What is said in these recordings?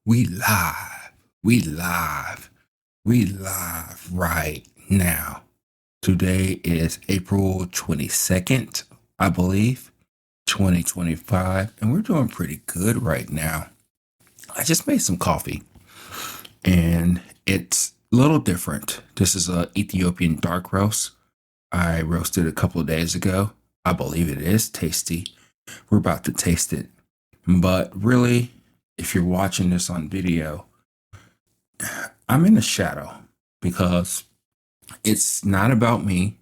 We live. We live. We live right now. Today is April 22nd, I believe, 2025, and we're doing pretty good right now. I just made some coffee and it's a little different. This is a Ethiopian dark roast. I roasted a couple of days ago. I believe it is tasty. We're about to taste it. But really, if you're watching this on video, I'm in the shadow because it's not about me.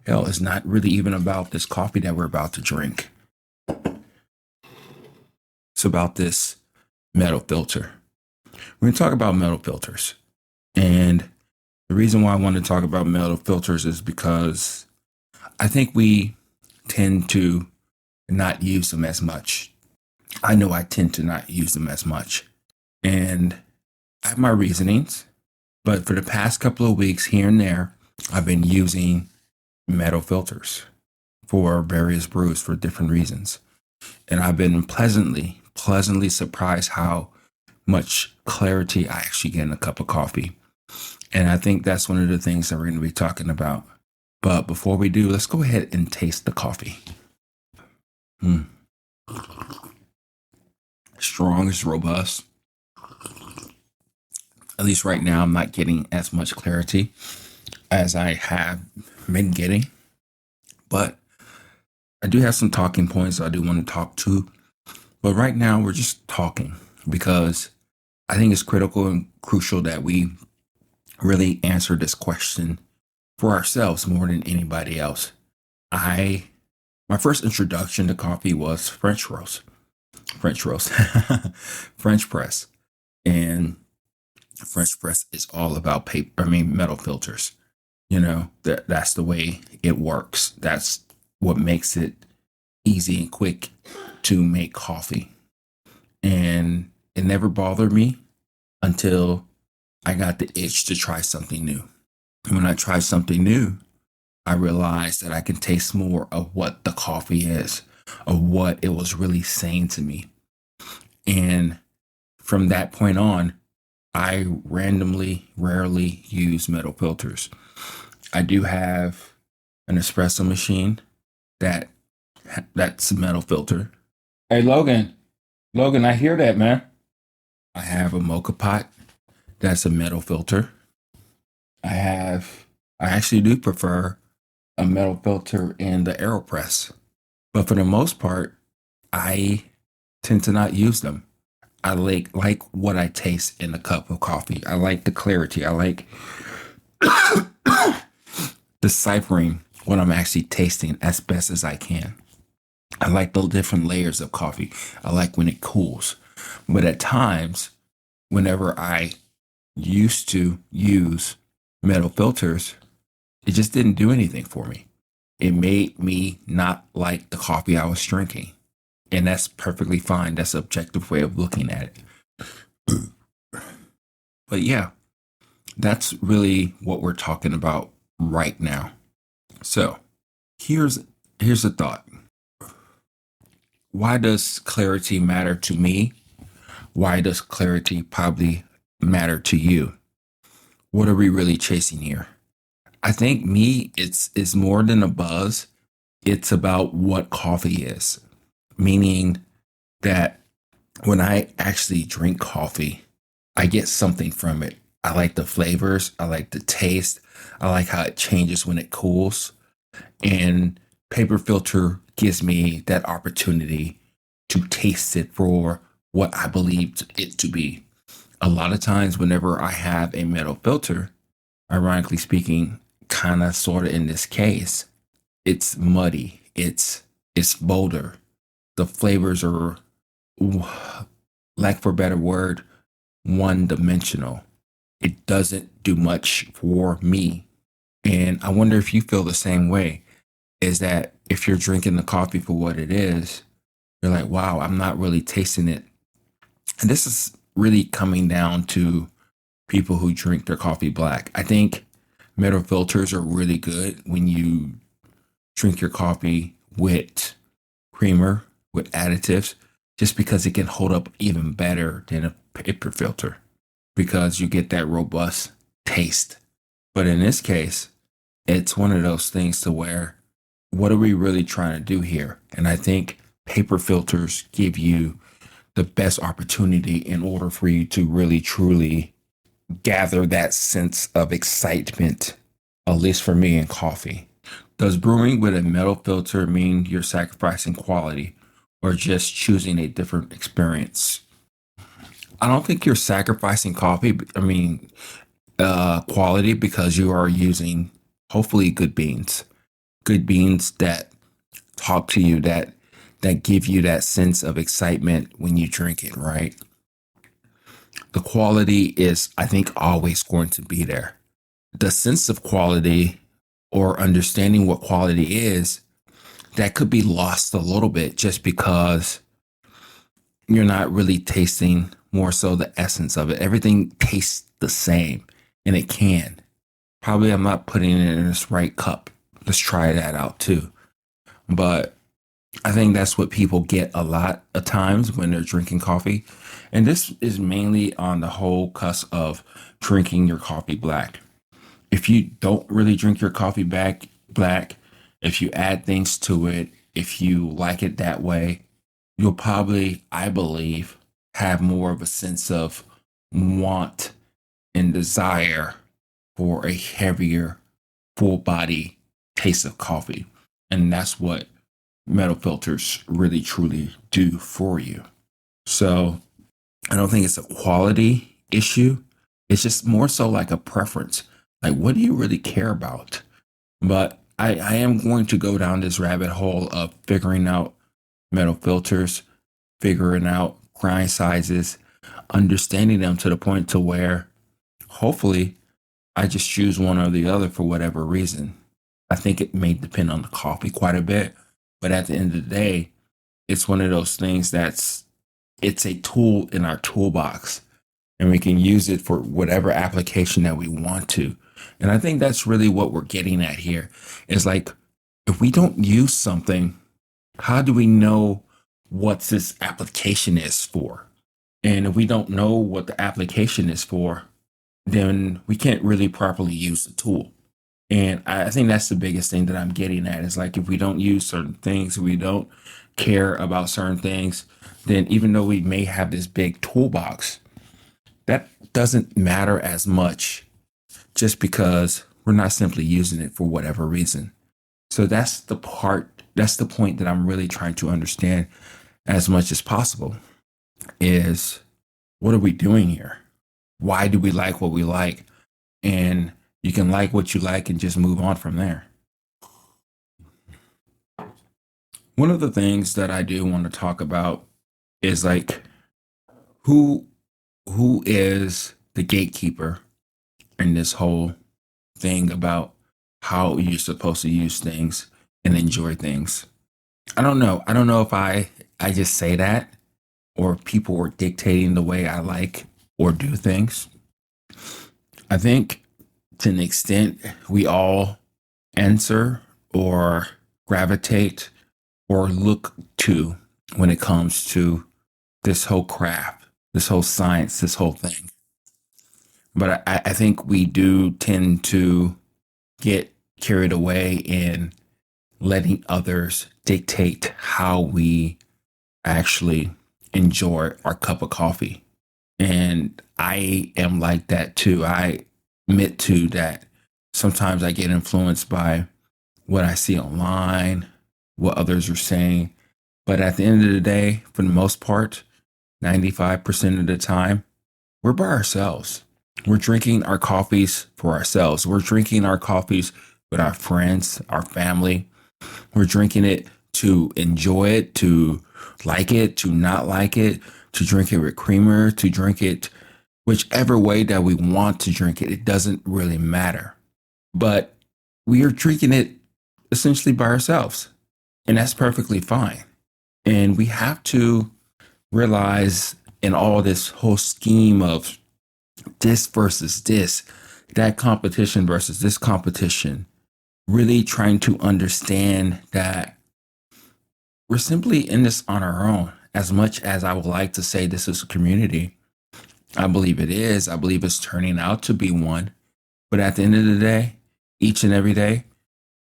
Hell, it's not really even about this coffee that we're about to drink. It's about this metal filter. We're going to talk about metal filters. And the reason why I want to talk about metal filters is because I think we tend to not use them as much. I know I tend to not use them as much. And I have my reasonings, but for the past couple of weeks here and there, I've been using metal filters for various brews for different reasons. And I've been pleasantly surprised how much clarity I actually get in a cup of coffee. And I think that's one of the things that we're going to be talking about. But before we do, let's go ahead and taste the coffee. Strong, is robust. At least right now, I'm not getting as much clarity as I have been getting. But I do have some talking points I do want to talk to. But right now, we're just talking because I think it's critical and crucial that we really answer this question for ourselves more than anybody else. My first introduction to coffee was French press. And French press is all about metal filters. You know, that's the way it works. That's what makes it easy and quick to make coffee. And it never bothered me until I got the itch to try something new. And when I tried something new, I realized that I can taste more of what the coffee is, of what it was really saying to me. And from that point on, I rarely use metal filters. I do have an espresso machine that's a metal filter. Hey, Logan, I hear that, man. I have a mocha pot that's a metal filter. I actually do prefer a metal filter in the AeroPress, but for the most part, I tend to not use them. I like what I taste in a cup of coffee. I like the clarity. I like deciphering what I'm actually tasting as best as I can. I like the different layers of coffee. I like when it cools. But at times, whenever I used to use metal filters, it just didn't do anything for me. It made me not like the coffee I was drinking. And that's perfectly fine. That's an objective way of looking at it. But yeah, that's really what we're talking about right now. So here's a thought. Why does clarity matter to me? Why does clarity probably matter to you? What are we really chasing here? I think it's more than a buzz. It's about what coffee is. Meaning that when I actually drink coffee, I get something from it. I like the flavors. I like the taste. I like how it changes when it cools. And paper filter gives me that opportunity to taste it for what I believe it to be. A lot of times, whenever I have a metal filter, ironically speaking, kind of sort of in this case, it's muddy. It's bolder. The flavors are, lack for a better word, one dimensional. It doesn't do much for me. And I wonder if you feel the same way. Is that if you're drinking the coffee for what it is, you're like, wow, I'm not really tasting it. And this is really coming down to people who drink their coffee black. I think metal filters are really good when you drink your coffee with creamer, with additives. just because it can hold up even better than a paper filter because you get that robust taste. But in this case, it's one of those things to where what are we really trying to do here? And I think paper filters give you the best opportunity in order for you to really truly gather that sense of excitement, at least for me in coffee. Does brewing with a metal filter mean you're sacrificing quality or just choosing a different experience? I don't think you're sacrificing quality because you are using hopefully good beans that talk to you, that give you that sense of excitement when you drink it, right? The quality is, I think, always going to be there. The sense of quality or understanding what quality is, that could be lost a little bit just because you're not really tasting more so the essence of it. Everything tastes the same, and it can. Probably I'm not putting it in this right cup. Let's try that out too. But I think that's what people get a lot of times when they're drinking coffee. And this is mainly on the whole cusp of drinking your coffee black. If you don't really drink your coffee black, if you add things to it, if you like it that way, you'll probably, I believe, have more of a sense of want and desire for a heavier, full body taste of coffee. And that's what metal filters really truly do for you. So I don't think it's a quality issue. It's just more so like a preference. Like, what do you really care about? But I am going to go down this rabbit hole of figuring out metal filters, figuring out grind sizes, understanding them to the point to where hopefully I just choose one or the other for whatever reason. I think it may depend on the coffee quite a bit, but at the end of the day, it's one of those things it's a tool in our toolbox and we can use it for whatever application that we want to. And I think that's really what we're getting at here is like, if we don't use something, how do we know what this application is for? And if we don't know what the application is for, then we can't really properly use the tool. And I think that's the biggest thing that I'm getting at is like if we don't use certain things, if we don't care about certain things, then even though we may have this big toolbox, that doesn't matter as much just because we're not simply using it for whatever reason. So that's the point that I'm really trying to understand as much as possible is what are we doing here? Why do we like what we like? And you can like what you like and just move on from there. One of the things that I do want to talk about is like who who is the gatekeeper in this whole thing about how you're supposed to use things and enjoy things. I don't know. I don't know if I just say that or people were dictating the way I like or do things. I think to an extent we all answer or gravitate or look to when it comes to this whole craft, this whole science, this whole thing. But I think we do tend to get carried away in letting others dictate how we actually enjoy our cup of coffee. And I am like that too. I admit to that sometimes I get influenced by what I see online, what others are saying. But at the end of the day, for the most part, 95% of the time, we're by ourselves. We're drinking our coffees for ourselves. We're drinking our coffees with our friends, our family. We're drinking it to enjoy it, to like it, to not like it, to drink it with creamer, to drink it whichever way that we want to drink it. It doesn't really matter. But we are drinking it essentially by ourselves. And that's perfectly fine. And we have to realize in all this whole scheme of this versus this, that competition versus this competition, really trying to understand that we're simply in this on our own. as much as I would like to say this is a community, I believe it is. I believe it's turning out to be one. But at the end of the day, each and every day,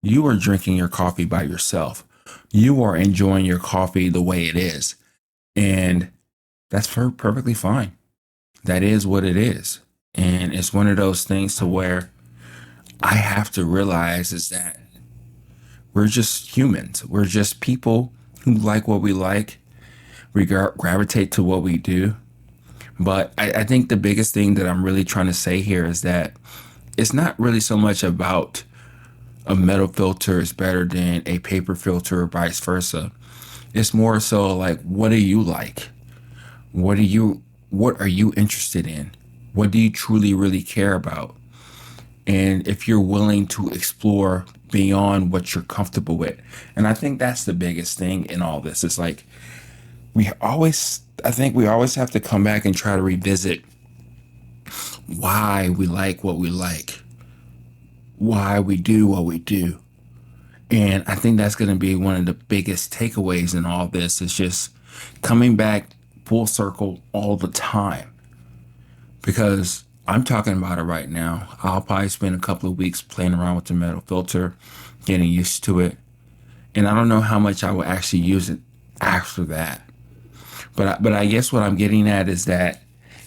you are drinking your coffee by yourself. You are enjoying your coffee the way it is. And that's perfectly fine. That is what it is. And it's one of those things to where I have to realize is that we're just humans. We're just people who like what we like. We gravitate to what we do. But I think the biggest thing that I'm really trying to say here is that it's not really so much about a metal filter is better than a paper filter or vice versa. It's more so like, what do you like? What are you interested in? What do you truly, really care about? And if you're willing to explore beyond what you're comfortable with. And I think that's the biggest thing in all this. It's like I think we always have to come back and try to revisit why we like what we like, why we do what we do. And I think that's going to be one of the biggest takeaways in all this is just coming back full circle all the time. Because I'm talking about it right now. I'll probably spend a couple of weeks playing around with the metal filter, getting used to it. And I don't know how much I will actually use it after that. But I guess what I'm getting at is that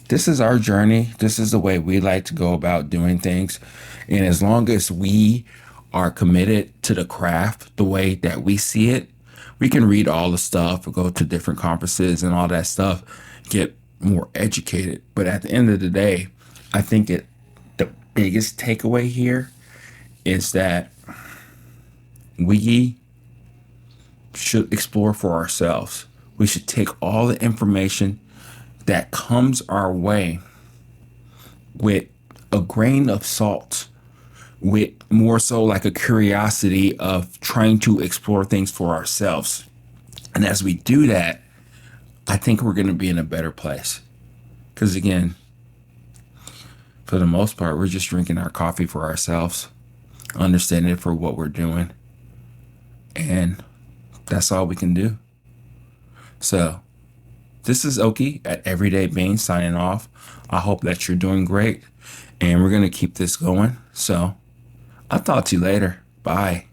this is our journey. This is the way we like to go about doing things. And as long as we are committed to the craft the way that we see it, we can read all the stuff, go to different conferences and all that stuff, get more educated. But at the end of the day, I think the biggest takeaway here is that we should explore for ourselves. We should take all the information that comes our way with a grain of salt, with more so like a curiosity of trying to explore things for ourselves. And as we do that, I think we're going to be in a better place. Because again, for the most part, we're just drinking our coffee for ourselves, understanding it for what we're doing. And that's all we can do. So this is Oki at Everyday Bean signing off. I hope that you're doing great and we're going to keep this going. So I'll talk to you later. Bye.